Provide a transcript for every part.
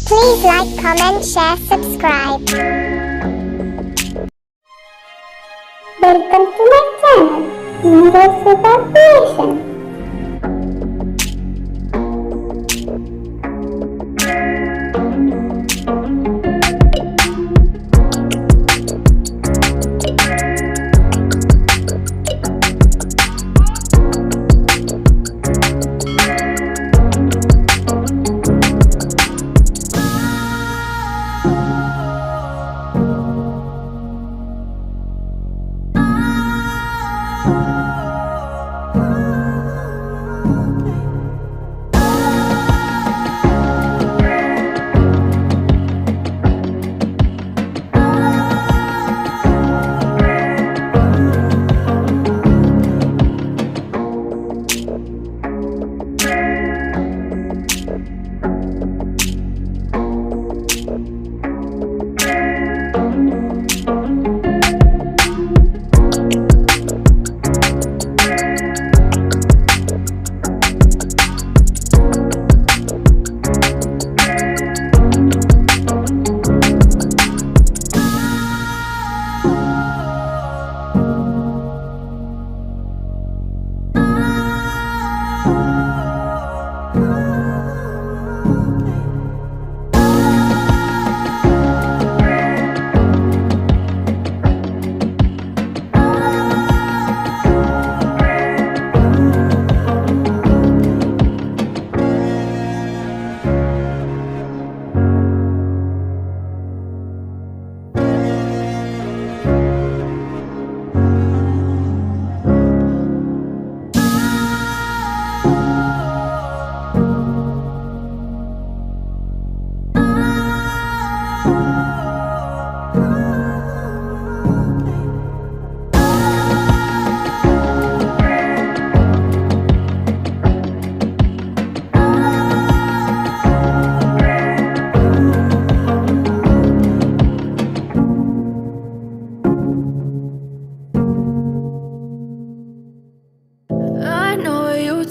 Please like, comment, share, subscribe. Welcome to my channel, NiroSuga Creation.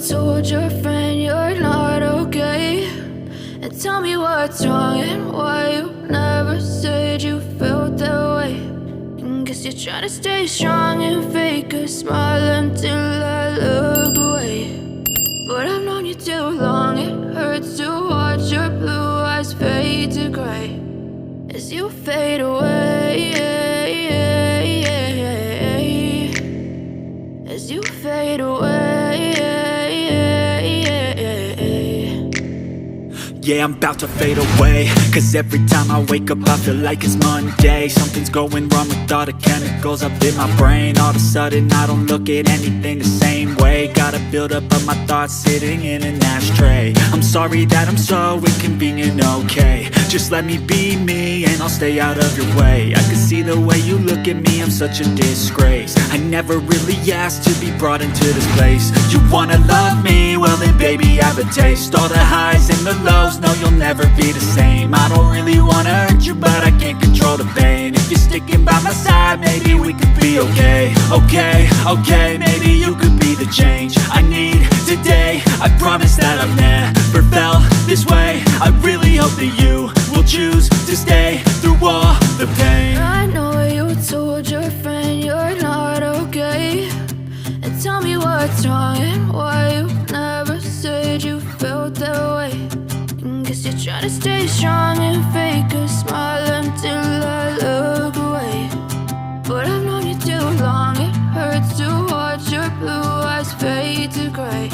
Told your friend you're not okay, and tell me what's wrong and why you never said you felt that way. And guess you're trying to stay strong and fake a smile until I look away. But I've known you too long, it hurts to watch your blue eyes fade to gray as you fade away, as you fade away. Yeah, I'm about to fade away, cause every time I wake up I feel like it's Monday. Something's going wrong with all the chemicals up in my brain. All of a sudden I don't look at anything the same way. Gotta build up of my thoughts sitting in an ashtray. I'm sorry that I'm so inconvenient, okay. Just let me be me and I'll stay out of your way. I can see the way you look at me, I'm such a disgrace. I never really asked to be brought into this place. You wanna love me? Well then baby I have a taste. All the highs and the lows, no, you'll never be the same. I don't really wanna hurt you, but I can't control the pain. If you're sticking by my side, maybe we could be okay. Okay, maybe you could be the change I need today. I promise that I've never felt this way. I really hope that you will choose to stay through all the pain. I know you told your friend you're not okay, and tell me what's wrong and why you never said you felt that way. Guess you're trying to stay strong and fake a smile until I look away. But I've known you too long, it hurts to watch your blue eyes fade to gray